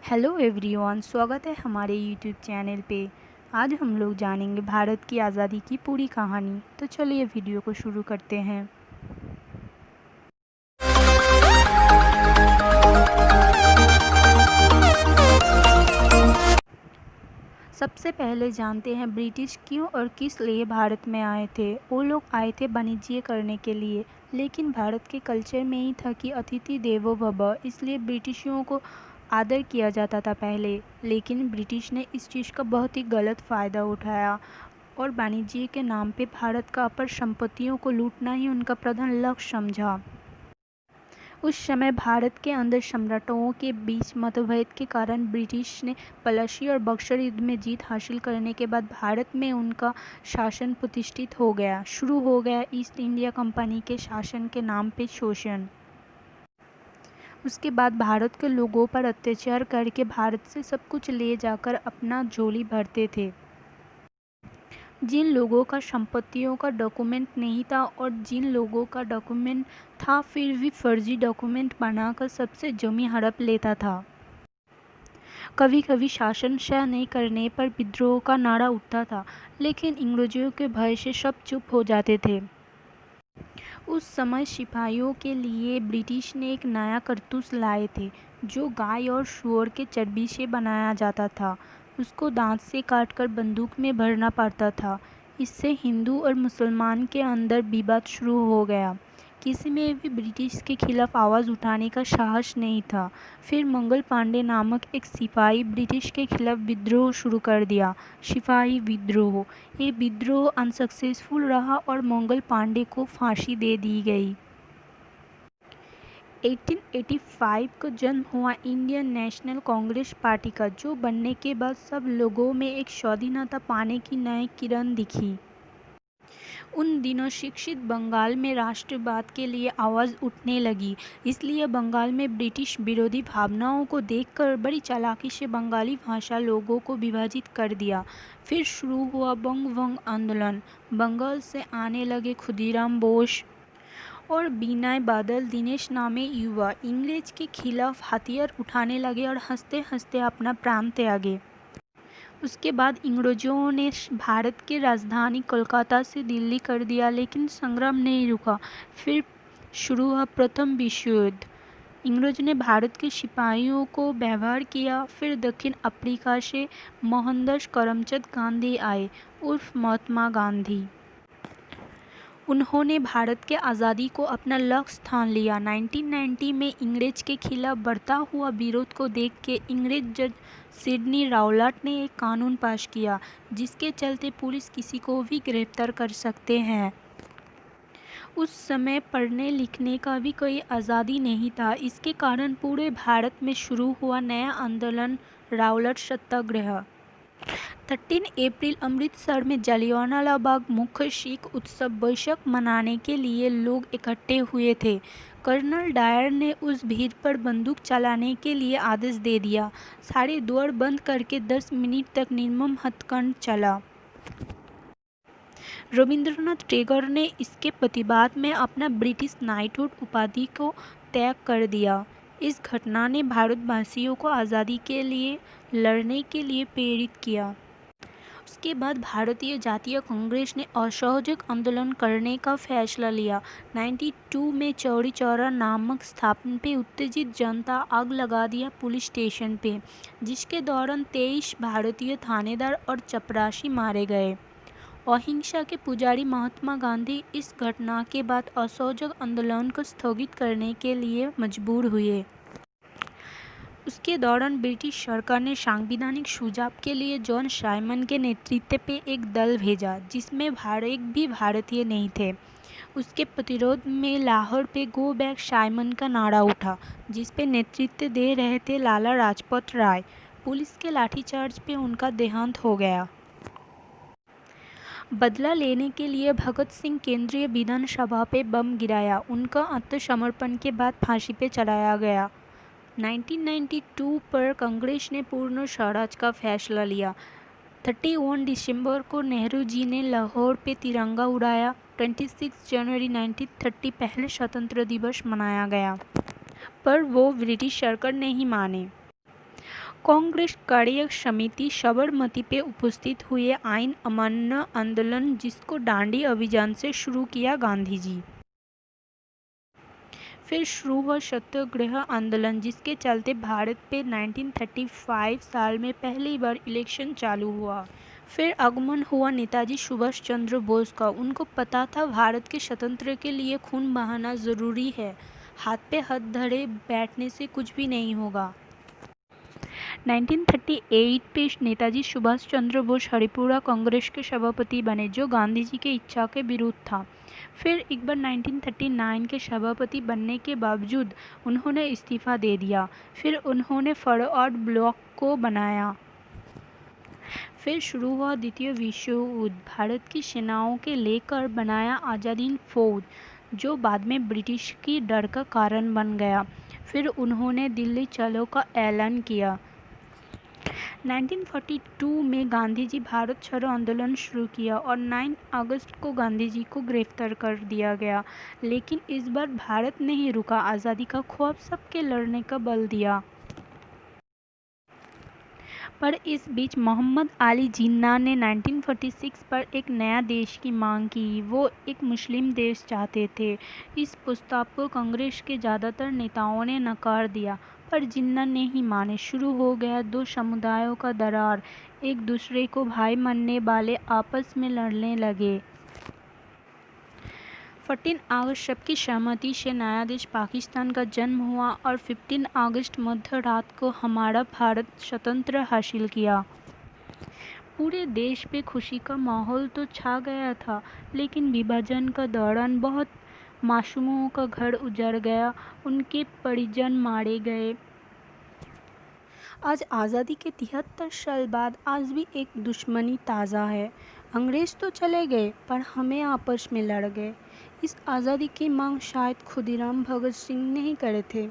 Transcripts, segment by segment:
Hello everyone, स्वागत है हमारे यूट्यूब चैनल पे। आज हम लोग जानेंगे भारत की आज़ादी की पूरी कहानी। तो चलिए वीडियो को शुरू करते हैं। सबसे पहले जानते हैं ब्रिटिश क्यों और किस लिए भारत में आए थे। वो लोग आए थे वाणिज्य करने के लिए, लेकिन भारत के कल्चर में ही था कि अतिथि देवो भव, इसलिए ब्रिटिशों को आदर किया जाता था पहले। लेकिन ब्रिटिश ने इस चीज़ का बहुत ही गलत फ़ायदा उठाया और वाणिज्य के नाम पे भारत का अपर संपत्तियों को लूटना ही उनका प्रधान लक्ष्य समझा। उस समय भारत के अंदर सम्राटों के बीच मतभेद के कारण ब्रिटिश ने प्लासी और बक्सर युद्ध में जीत हासिल करने के बाद भारत में उनका शासन प्रतिष्ठित हो गया। शुरू हो गया ईस्ट इंडिया कंपनी के शासन के नाम पे शोषण। उसके बाद भारत के लोगों पर अत्याचार करके भारत से सब कुछ ले जाकर अपना झोली भरते थे। जिन लोगों का संपत्तियों का डॉक्यूमेंट नहीं था और जिन लोगों का डॉक्यूमेंट था फिर भी फर्जी डॉक्यूमेंट बनाकर सबसे जमी हड़प लेता था। कभी कभी शासन सह नहीं करने पर विद्रोह का नारा उठता था, लेकिन अंग्रेजों के भय से सब चुप हो जाते थे। उस समय सिपाहियों के लिए ब्रिटिश ने एक नया करतूस लाए थे, जो गाय और सूअर के चर्बी से बनाया जाता था। उसको दांत से काटकर बंदूक में भरना पड़ता था। इससे हिंदू और मुसलमान के अंदर विवाद शुरू हो गया। किसी में भी ब्रिटिश के खिलाफ आवाज़ उठाने का साहस नहीं था। फिर मंगल पांडे नामक एक सिपाही ब्रिटिश के खिलाफ विद्रोह शुरू कर दिया, सिपाही विद्रोह। ये विद्रोह अनसक्सेसफुल रहा और मंगल पांडे को फांसी दे दी गई। 1885 को जन्म हुआ इंडियन नेशनल कांग्रेस पार्टी का, जो बनने के बाद सब लोगों में एक स्वाधीनता पाने की नई किरण दिखी। उन दिनों शिक्षित बंगाल में राष्ट्रवाद के लिए आवाज़ उठने लगी, इसलिए बंगाल में ब्रिटिश विरोधी भावनाओं को देखकर बड़ी चालाकी से बंगाली भाषा लोगों को विभाजित कर दिया। फिर शुरू हुआ बंग आंदोलन। बंगाल से आने लगे खुदीराम बोस और बीनाय बादल दिनेश नामे युवा इंग्रेज के खिलाफ हथियार उठाने लगे और हंसते हंसते अपना प्राण त्यागे। उसके बाद अंग्रेजों ने भारत की राजधानी कोलकाता से दिल्ली कर दिया, लेकिन संग्राम नहीं रुका। फिर शुरू हुआ प्रथम विश्व युद्ध। अंग्रेज ने भारत के सिपाहियों को व्यवहार किया। फिर दक्षिण अफ्रीका से मोहनदास करमचंद गांधी आए, उर्फ महात्मा गांधी। उन्होंने भारत के आज़ादी को अपना लक्ष्य स्थान लिया। 1990 में अंग्रेज के खिलाफ बढ़ता हुआ विरोध को देख के अंग्रेज जज सिडनी रावलट ने एक कानून पास किया, जिसके चलते पुलिस किसी को भी गिरफ्तार कर सकते हैं। उस समय पढ़ने लिखने का भी कोई आज़ादी नहीं था। इसके कारण पूरे भारत में शुरू हुआ नया आंदोलन रावलट सत्याग्रह। 13 अप्रैल अमृतसर में जलियांवाला बाग मुख्य सिख उत्सव बैसाख मनाने के लिए लोग इकट्ठे हुए थे। कर्नल डायर ने उस भीड़ पर बंदूक चलाने के लिए आदेश दे दिया। सारे द्वार बंद करके 10 मिनट तक निर्मम हत्याकांड चला। रविंद्रनाथ टैगोर ने इसके प्रतिवाद में अपना ब्रिटिश नाइटहुड उपाधि को त्याग कर दिया। इस घटना ने भारतवासियों को आज़ादी के लिए लड़ने के लिए प्रेरित किया। उसके बाद भारतीय जातीय कांग्रेस ने असहयोग आंदोलन करने का फैसला लिया। 92 में चौरी चौरा नामक स्थान पे उत्तेजित जनता आग लगा दिया पुलिस स्टेशन पे, जिसके दौरान 23 भारतीय थानेदार और चपरासी मारे गए। अहिंसा के पुजारी महात्मा गांधी इस घटना के बाद असहयोग आंदोलन को स्थगित करने के लिए मजबूर हुए। उसके दौरान ब्रिटिश सरकार ने संवैधानिक सुझाव के लिए जॉन साइमन के नेतृत्व पे एक दल भेजा, जिसमें एक भी भारतीय नहीं थे। उसके प्रतिरोध में लाहौर पे गो बैक साइमन का नारा उठा, जिस पे नेतृत्व दे रहे थे लाला लाजपत राय। पुलिस के लाठीचार्ज पे उनका देहांत हो गया। बदला लेने के लिए भगत सिंह केंद्रीय विधानसभा पे बम गिराया। उनका आत्मसमर्पण के बाद फांसी पे चढ़ाया गया। 1992 पर कांग्रेस ने पूर्ण स्वराज का फैसला लिया। 31 दिसंबर को नेहरू जी ने लाहौर पे तिरंगा उड़ाया। 26 जनवरी 1930 पहले स्वतंत्र दिवस मनाया गया, पर वो ब्रिटिश सरकार नहीं माने। कांग्रेस कार्य समिति साबरमती पे उपस्थित हुए आईन अमान्य आंदोलन, जिसको दांडी अभियान से शुरू किया गांधी जी। फिर शुरू हुआ सत्याग्रह आंदोलन, जिसके चलते भारत पे 1935 साल में पहली बार इलेक्शन चालू हुआ। फिर आगमन हुआ नेताजी सुभाष चंद्र बोस का। उनको पता था भारत के स्वतंत्र के लिए खून बहाना ज़रूरी है, हाथ पे हाथ धरे बैठने से कुछ भी नहीं होगा। 1938 पे नेताजी सुभाष चंद्र बोस हरिपुरा कांग्रेस के सभापति बने, जो गांधी जी के इच्छा के विरुद्ध था। फिर एक बार 1939 के सभापति बनने के बावजूद उन्होंने इस्तीफा दे दिया। फिर उन्होंने फॉरवर्ड ब्लॉक को बनाया। फिर शुरू हुआ द्वितीय विश्व युद्ध। भारत की सेनाओं के लेकर बनाया आज़ाद हिंद फौज, जो बाद में ब्रिटिश की डर का कारण बन गया। फिर उन्होंने दिल्ली चलो का ऐलान किया। 1942 में गांधी जी भारत छोड़ो आंदोलन शुरू किया और 9 अगस्त को गांधी जी को गिरफ्तार कर दिया गया। लेकिन इस बार भारत नहीं रुका, आज़ादी का ख्वाब सबके लड़ने का बल दिया। पर इस बीच मोहम्मद अली जिन्ना ने 1946 पर एक नया देश की मांग की। वो एक मुस्लिम देश चाहते थे। इस प्रस्ताव को कांग्रेस के ज़्यादातर नेताओं ने नकार दिया, पर जिन्ना ने ही माने। शुरू हो गया दो समुदायों का दरार, एक दूसरे को भाई मानने वाले आपस में लड़ने लगे। 14 अगस्त सबकी सहमति से नया देश पाकिस्तान का जन्म हुआ और 15 अगस्त मध्य रात को हमारा भारत स्वतंत्र हासिल किया। पूरे देश पे खुशी का माहौल तो छा गया था, लेकिन विभाजन के दौरान बहुत मासूमों का घर उजड़ गया, उनके परिजन मारे गए। आज आज़ादी के 73 साल बाद आज भी एक दुश्मनी ताज़ा है। अंग्रेज तो चले गए, पर हमें आपस में लड़ गए। इस आज़ादी की मांग शायद खुदीराम भगत सिंह नहीं करे थे।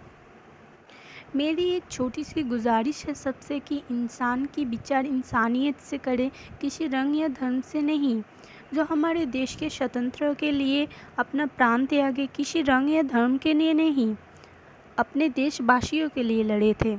मेरी एक छोटी सी गुजारिश है सबसे कि इंसान की विचार इंसानियत से करे, किसी रंग या धर्म से नहीं। जो हमारे देश के स्वतंत्र के लिए अपना प्राण त्यागे, किसी रंग या धर्म के लिए नहीं, अपने देशवासियों के लिए लड़े थे।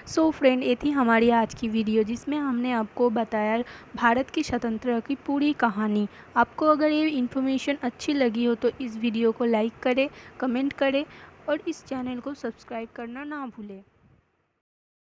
सो फ्रेंड, ये थी हमारी आज की वीडियो, जिसमें हमने आपको बताया भारत की स्वतंत्रता की पूरी कहानी। आपको अगर ये इन्फॉर्मेशन अच्छी लगी हो तो इस वीडियो को लाइक करें, कमेंट करें और इस चैनल को सब्सक्राइब करना ना भूलें।